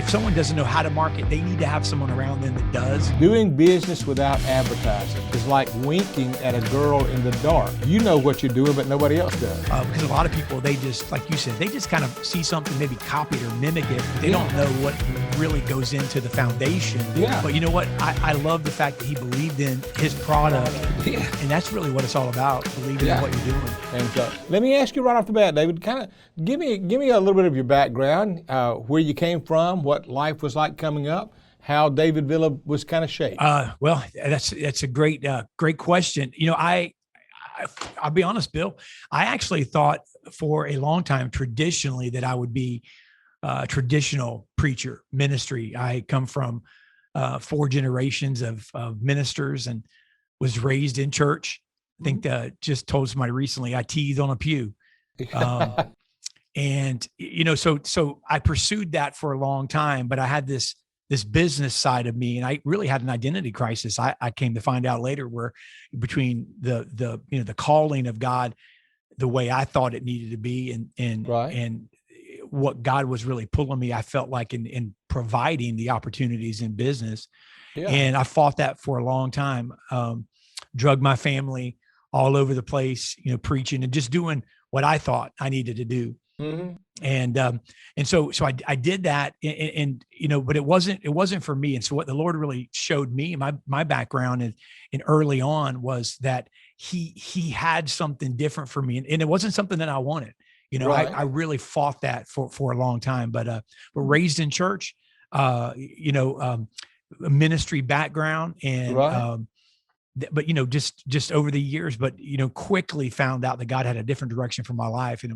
if someone doesn't know how to market, they need to have someone around them that does. Doing business without advertising is like winking at a girl in the dark. You know what you're doing, but nobody else does. Because a lot of people, they just, like you said, they just kind of see something, maybe copy it or mimic it, but they don't know what really goes into the foundation. Yeah. But you know what? I love the fact that he believed in his product. Yeah. And that's really what it's all about, believing in what you're doing. And so, let me ask you right off the bat, David, kind of give me a little bit of your background, where you came from, what life was like coming up, how David Villa was kind of shaped. Well, that's a great question. You know, I'll be honest, Bill, I actually thought for a long time traditionally that I would be a traditional preacher ministry. I come from 4 generations of ministers and was raised in church. I think just told somebody recently I teethed on a pew. And, you know, so I pursued that for a long time, but I had this business side of me, and I really had an identity crisis. I came to find out later where between the calling of God, the way I thought it needed to be, and what God was really pulling me, I felt like in providing the opportunities in business. Yeah. And I fought that for a long time, drug my family all over the place, you know, preaching and just doing what I thought I needed to do. Mm-hmm. And so I did that, and you know, but it wasn't for me. And so what the Lord really showed me, my background and early on, was that he had something different for me, and it wasn't something that I wanted. You know, I really fought that for a long time, but raised in church, you know, a ministry background, and but you know, just over the years, but you know, quickly found out that God had a different direction for my life, and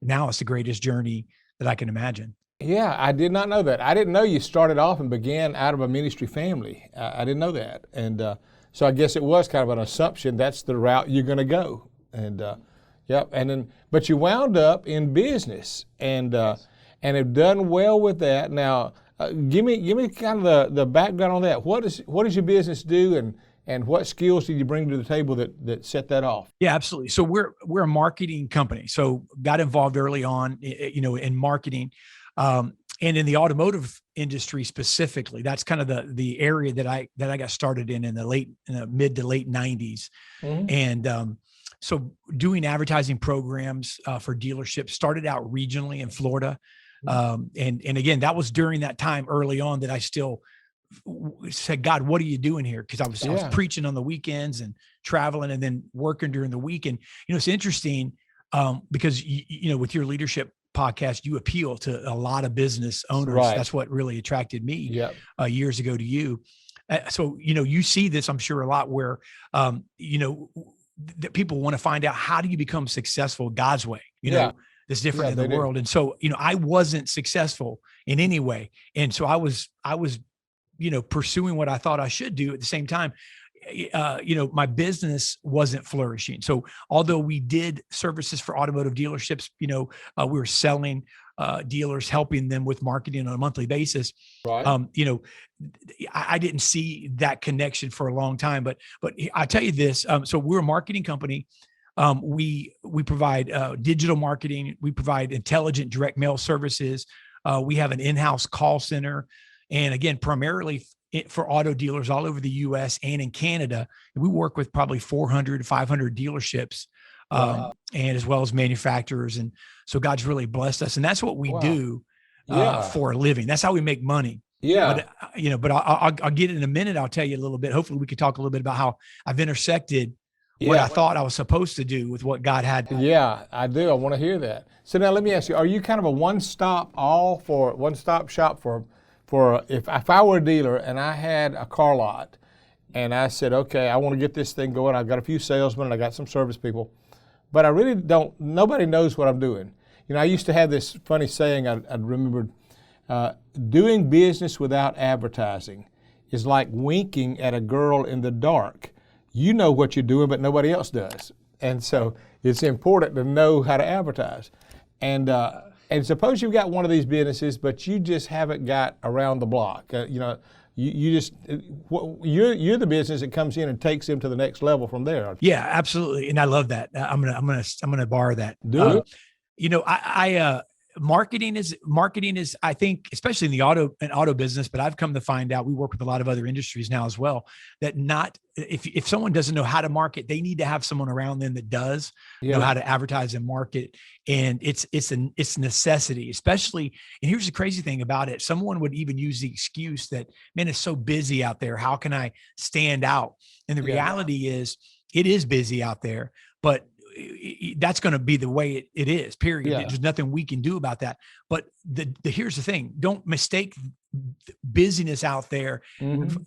now it's the greatest journey that I can imagine. Yeah, I did not know that. I didn't know you started off and began out of a ministry family. I didn't know that, and so I guess it was kind of an assumption that's the route you're going to go, and and then but you wound up in business and have done well with that. Now, give me kind of the background on that. What does your business do, and what skills did you bring to the table that set that off? Yeah, absolutely. So we're a marketing company. So got involved early on, you know, in marketing, and in the automotive industry specifically. That's kind of the area that I got started in the mid to late 90s, mm-hmm. And so doing advertising programs for dealerships. Started out regionally in Florida, and again, that was during that time early on that I still said, God, what are you doing here? Because I was preaching on the weekends and traveling and then working during the week. And, you know, it's interesting because, you know, with your leadership podcast, you appeal to a lot of business owners. Right. That's what really attracted me years ago to you. So, you know, you see this, I'm sure, a lot where, you know, that people want to find out, how do you become successful God's way? You know, it's different in the world. And so, you know, I wasn't successful in any way. And so I was, you know, pursuing what I thought I should do. At the same time, you know, my business wasn't flourishing. So although we did services for automotive dealerships, you know, we were selling dealers, helping them with marketing on a monthly basis. Right. You know, I didn't see that connection for a long time, but I tell you this, so we're a marketing company. We provide digital marketing. We provide intelligent direct mail services. We have an in-house call center. And again, primarily for auto dealers all over the U.S. and in Canada. And we work with probably 400 to 500 dealerships, and as well as manufacturers. And so God's really blessed us. And that's what we do for a living. That's how we make money. Yeah. But, you know, but I'll get it in a minute. I'll tell you a little bit. Hopefully we could talk a little bit about how I've intersected what I thought I was supposed to do with what God had. Yeah, I do. I want to hear that. So now let me ask you, are you kind of a one-stop shop for if I were a dealer and I had a car lot and I said, okay, I want to get this thing going. I've got a few salesmen and I got some service people, but I really nobody knows what I'm doing. You know, I used to have this funny saying I remembered, doing business without advertising is like winking at a girl in the dark. You know what you're doing, but nobody else does. And so it's important to know how to advertise. And suppose you've got one of these businesses, but you just haven't got around the block. You know, you're the business that comes in and takes them to the next level from there. Yeah, absolutely. And I love that. I'm gonna borrow that. Do it. You know, I marketing is, I think, especially in the auto business, but I've come to find out, we work with a lot of other industries now as well, that if someone doesn't know how to market, they need to have someone around them that does know how to advertise and market. And it's necessity, especially. And here's the crazy thing about it. Someone would even use the excuse that, man, it's so busy out there. How can I stand out? And the reality is, it is busy out there, but that's going to be the way it is, period. There's nothing we can do about that. But here's the thing. Don't mistake busyness out there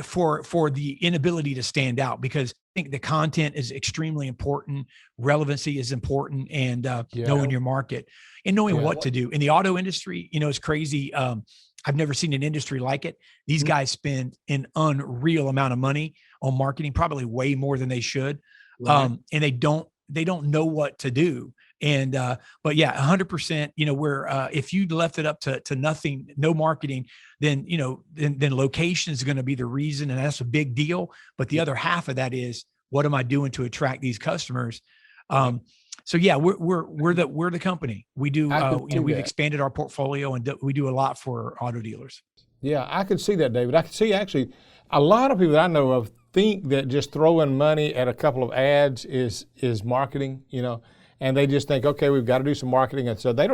for the inability to stand out, because I think the content is extremely important. Relevancy is important, and knowing your market and knowing what to do. In the auto industry, it's crazy. I've never seen an industry like it. These guys spend an unreal amount of money on marketing, probably way more than they should. And they don't know what to do. And, but yeah, 100%, where, if you left it up to nothing, no marketing, then, then location is going to be the reason. And that's a big deal. But the other half of that is, what am I doing to attract these customers? So yeah, we're the company. We do, we've expanded our portfolio, and we do a lot for auto dealers. Yeah, I could see that, David. I could see actually a lot of people that I know of think that just throwing money at a couple of ads is marketing, and they just think, okay, we've got to do some marketing. And so they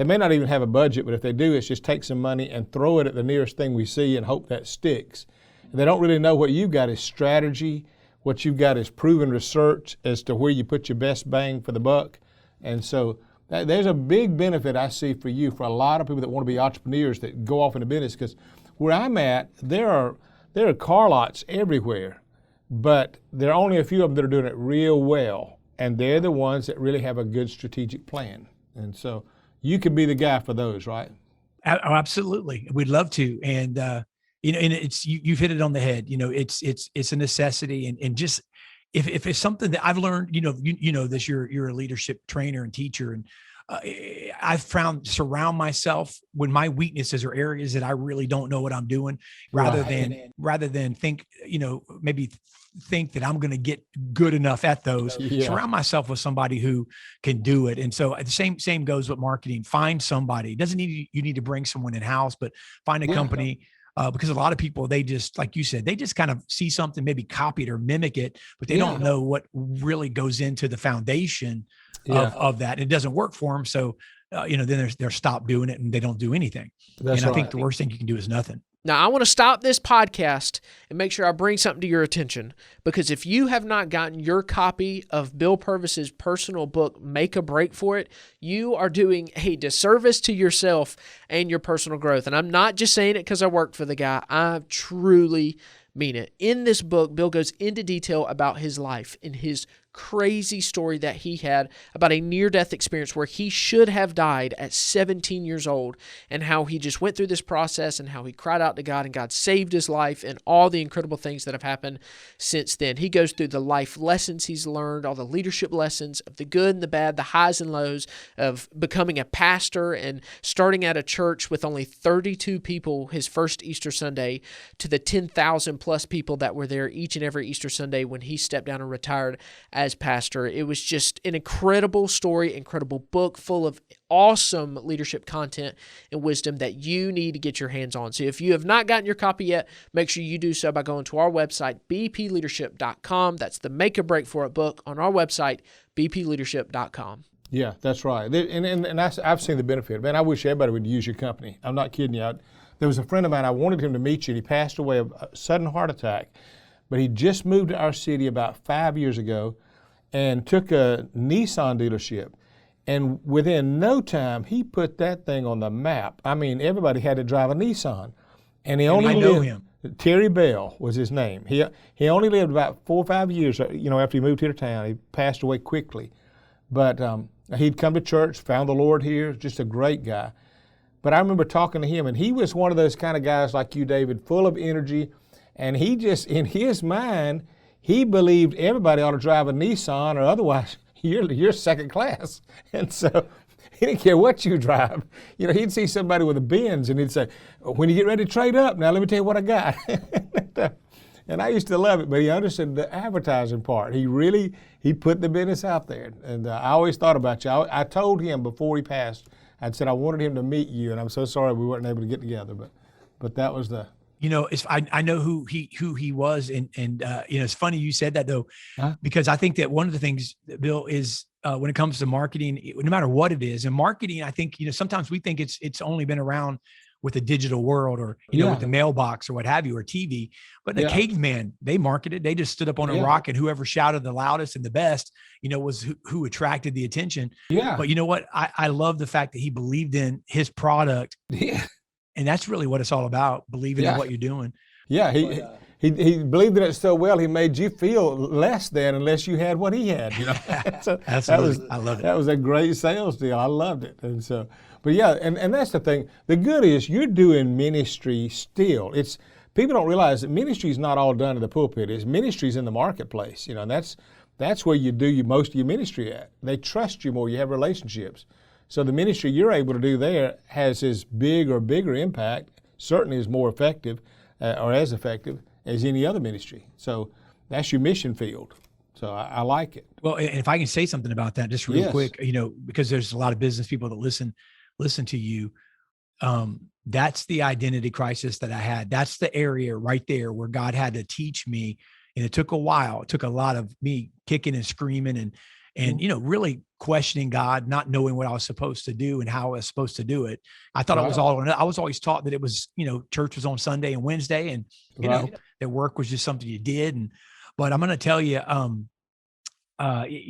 may not even have a budget, but if they do, it's just take some money and throw it at the nearest thing we see and hope that sticks. And they don't really know what you've got is strategy. What you've got is proven research as to where you put your best bang for the buck. And so there's a big benefit I see for you, for a lot of people that want to be entrepreneurs that go off into business, because where I'm at, there are car lots everywhere, but there are only a few of them that are doing it real well, and they're the ones that really have a good strategic plan. And so you could be the guy for those, right? Oh, absolutely. We'd love to. And, and you've hit it on the head. It's a necessity. And just, if it's something that I've learned, this, you're a leadership trainer and teacher, and I've found surround myself when my weaknesses are areas that I really don't know what I'm doing, rather than think, maybe think that I'm going to get good enough at those. Surround myself with somebody who can do it. And so the same goes with marketing. Find somebody. It doesn't need you need to bring someone in house, but find a company. Because a lot of people, they just, like you said, they just kind of see something, maybe copy it or mimic it, but they don't know what really goes into the foundation of that. It doesn't work for them. So, then they're stopped doing it and they don't do anything. I think the worst thing you can do is nothing. Now, I want to stop this podcast and make sure I bring something to your attention, because if you have not gotten your copy of Bill Purvis's personal book, Make a Break for It, you are doing a disservice to yourself and your personal growth. And I'm not just saying it because I worked for the guy. I truly mean it. In this book, Bill goes into detail about his life and his crazy story that he had about a near-death experience where he should have died at 17 years old, and how he just went through this process and how he cried out to God and God saved his life, and all the incredible things that have happened since then. He goes through the life lessons he's learned, all the leadership lessons of the good and the bad, the highs and lows of becoming a pastor and starting at a church with only 32 people his first Easter Sunday, to the 10,000 plus people that were there each and every Easter Sunday when he stepped down and retired as pastor. It was just an incredible story, incredible book full of awesome leadership content and wisdom that you need to get your hands on. So if you have not gotten your copy yet, make sure you do so by going to our website, bpleadership.com. That's the Make a Break for It book on our website, bpleadership.com. Yeah, that's right. And I've seen the benefit. Man, I wish everybody would use your company. I'm not kidding you. There was a friend of mine, I wanted him to meet you, and he passed away of a sudden heart attack. But he just moved to our city about 5 years ago and took a Nissan dealership. And within no time, he put that thing on the map. I mean, everybody had to drive a Nissan. And he only I know him. Terry Bell was his name. He only lived about 4 or 5 years, after he moved here to town. He passed away quickly. But he'd come to church, found the Lord here, just a great guy. But I remember talking to him, and he was one of those kind of guys like you, David, full of energy. And he just, in his mind, he believed everybody ought to drive a Nissan, or otherwise you're second class. And so he didn't care what you drive. He'd see somebody with a Benz and he'd say, when you get ready to trade up, now let me tell you what I got. And I used to love it, but he understood the advertising part. He put the business out there. And I always thought about you. I told him before he passed, I'd said I wanted him to meet you, and I'm so sorry we weren't able to get together. But that was the. I know who he was, and it's funny you said that though, because I think that one of the things, Bill, is when it comes to marketing, no matter what it is, and marketing, I think sometimes we think it's only been around with the digital world or with the mailbox or what have you or TV, but the caveman, they marketed. They just stood up on a rock, and whoever shouted the loudest and the best, was who attracted the attention. Yeah. But you know what? I love the fact that he believed in his product. Yeah. And that's really what it's all about, believing in what you're doing. Yeah, he believed in it so well, he made you feel less than unless you had what he had. So I love it. That was a great sales deal. I loved it. And so, but yeah, and that's the thing. The good is you're doing ministry still. It's people don't realize that ministry is not all done in the pulpit. It's ministry's in the marketplace. And that's where you do most of your ministry at. They trust you more. You have relationships. So the ministry you're able to do there has as big or bigger impact, certainly is more effective or as effective as any other ministry. So that's your mission field. So I like it. Well, and if I can say something about that just real quick, because there's a lot of business people that listen to you. That's the identity crisis that I had. That's the area right there where God had to teach me. And it took a while. It took a lot of me kicking and screaming and really questioning God, not knowing what I was supposed to do and how I was supposed to do it. I thought it was all, I was always taught that it was, church was on Sunday and Wednesday, and, that work was just something you did. But I'm going to tell you, I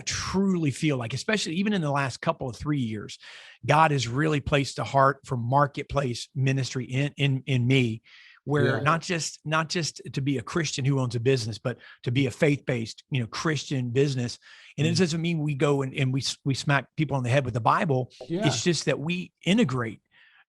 truly feel like, especially even in the last couple of 3 years, God has really placed a heart for marketplace ministry in me, where not just to be a Christian who owns a business, but to be a faith-based, Christian business. And it doesn't mean we go and we smack people on the head with the Bible. Yeah. It's just that we integrate,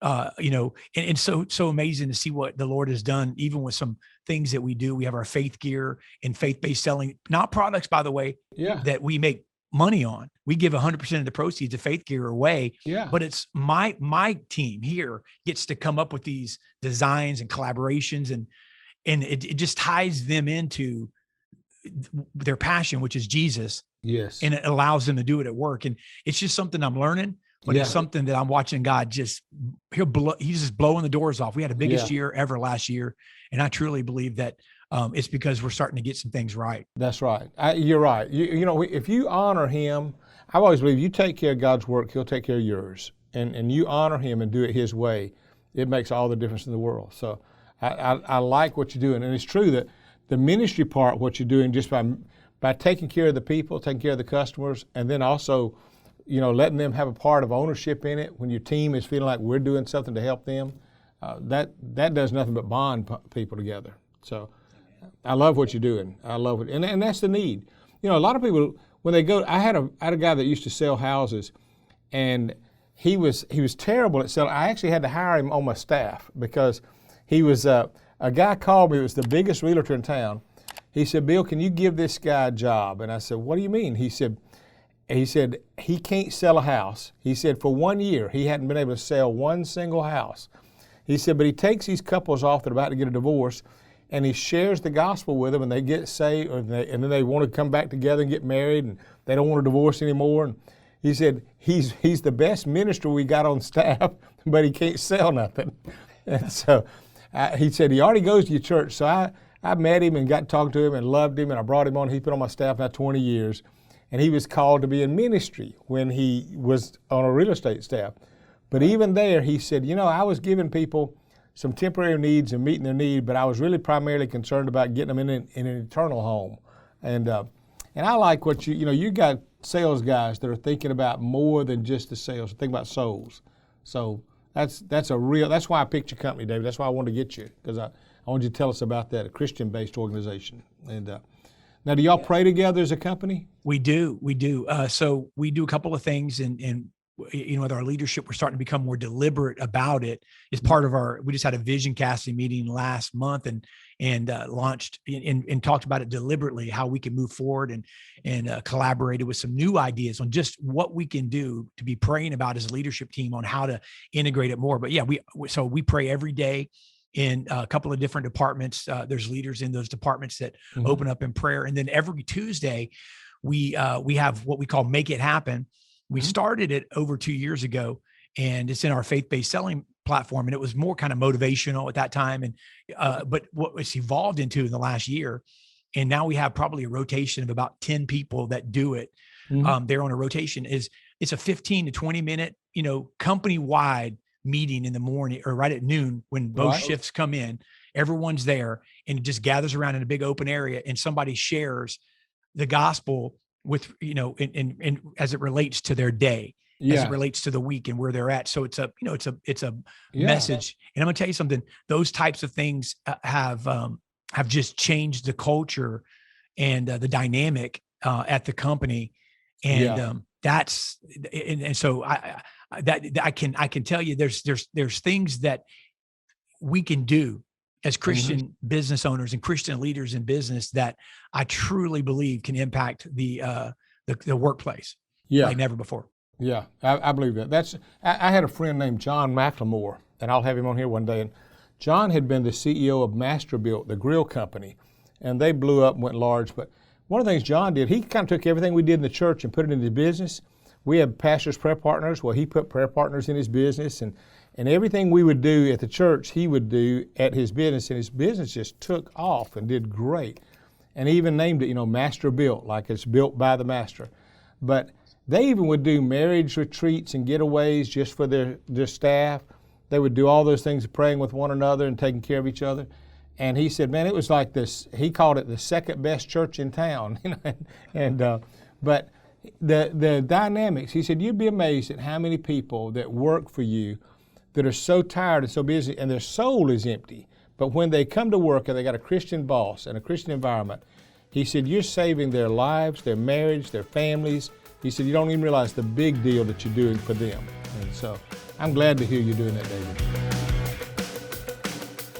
and so amazing to see what the Lord has done, even with some things that we do. We have our faith gear and faith-based selling, not products, by the way, that we make money on. We give 100% of the proceeds of faith gear away. Yeah. But it's my team here gets to come up with these designs and collaborations, and it just ties them into their passion, which is Jesus. Yes. And it allows them to do it at work. And it's just something I'm learning, but it's something that I'm watching God he's just blowing the doors off. We had the biggest year ever last year. And I truly believe that it's because we're starting to get some things right. That's right. You're right. If you honor him, I've always believed you take care of God's work, he'll take care of yours. And you honor him and do it his way, it makes all the difference in the world. So I like what you're doing. And it's true that the ministry part, what you're doing just by taking care of the people, taking care of the customers, and then also, letting them have a part of ownership in it when your team is feeling like we're doing something to help them, that does nothing but bond people together. So I love what you're doing. I love it. And that's the need. A lot of people, when they go, I had a guy that used to sell houses, and he was terrible at selling. I actually had to hire him on my staff because he was, a guy called me, it was the biggest realtor in town. He said, "Bill, can you give this guy a job?" And I said, "What do you mean?" He said he can't sell a house. He said for 1 year, he hadn't been able to sell one single house. He said, but he takes these couples off that are about to get a divorce, and he shares the gospel with them, and they get saved, and then they want to come back together and get married, and they don't want to divorce anymore. And he said, he's the best minister we got on staff, but he can't sell nothing. And so he said he already goes to your church. So I met him and got to talk to him and loved him, and I brought him on. He's been on my staff now 20 years. And he was called to be in ministry when he was on a real estate staff. But even there, he said, I was giving people some temporary needs and meeting their need, but I was really primarily concerned about getting them in an eternal home. And I like what you got sales guys that are thinking about more than just the sales, thinking about souls. So that's why I picked your company, David. That's why I wanted to get you, because I wanted you to tell us about that, a Christian-based organization. And now, do y'all pray together as a company? We do. So we do a couple of things, and with our leadership, we're starting to become more deliberate about it. It's part of we just had a vision casting meeting last month and launched and talked about it deliberately, how we can move forward and collaborated with some new ideas on just what we can do to be praying about as a leadership team on how to integrate it more. But yeah, we pray every day. in a couple of different departments. There's leaders in those departments that Mhm. open up in prayer. And then every Tuesday, we have what we call Make It Happen. We Mhm. started it over 2 years ago, and it's in our faith-based selling platform. And it was more kind of motivational at that time. And but what it's evolved into in the last year, and now we have probably a rotation of about 10 people that do it. Mhm. They're on a rotation. It's a 15 to 20 minute, company-wide meeting in the morning or right at noon when both Right. shifts come in. Everyone's there and it just gathers around in a big open area, and somebody shares the gospel with, and as it relates to their day, as it Yeah. relates to the week and where they're at. So it's a Yeah. message. And I'm gonna tell you something, those types of things have just changed the culture and the dynamic at the company. And Yeah. that's, and so I can tell you there's things that we can do as Mhm. Christian business owners and Christian leaders in business that I truly believe can impact the workplace Yeah. like never before. Yeah, I believe that. I had a friend named John McLemore, and I'll have him on here one day. And John had been the CEO of Masterbuilt, the grill company, and they blew up and went large. But one of the things John did, he kind of took everything we did in the church and put it into business. We had pastors' prayer partners. Well, he put prayer partners in his business, and everything we would do at the church, he would do at his business, and his business just took off and did great. And he even named it, Masterbuilt, like it's built by the master. But they even would do marriage retreats and getaways just for their staff. They would do all those things, praying with one another and taking care of each other. And he said, man, it was like this. He called it the second best church in town. But the dynamics, he said, you'd be amazed at how many people that work for you that are so tired and so busy, and their soul is empty. But when they come to work and they got a Christian boss and a Christian environment, he said, you're saving their lives, their marriage, their families. He said, you don't even realize the big deal that you're doing for them. And so I'm glad to hear you doing that, David.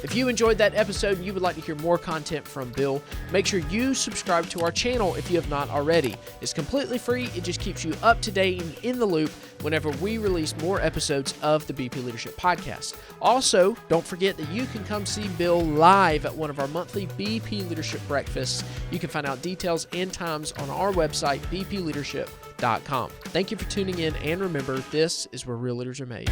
If you enjoyed that episode and you would like to hear more content from Bill, make sure you subscribe to our channel if you have not already. It's completely free. It just keeps you up to date and in the loop whenever we release more episodes of the BP Leadership Podcast. Also, don't forget that you can come see Bill live at one of our monthly BP Leadership Breakfasts. You can find out details and times on our website, bpleadership.com. Thank you for tuning in, and remember, this is where real leaders are made.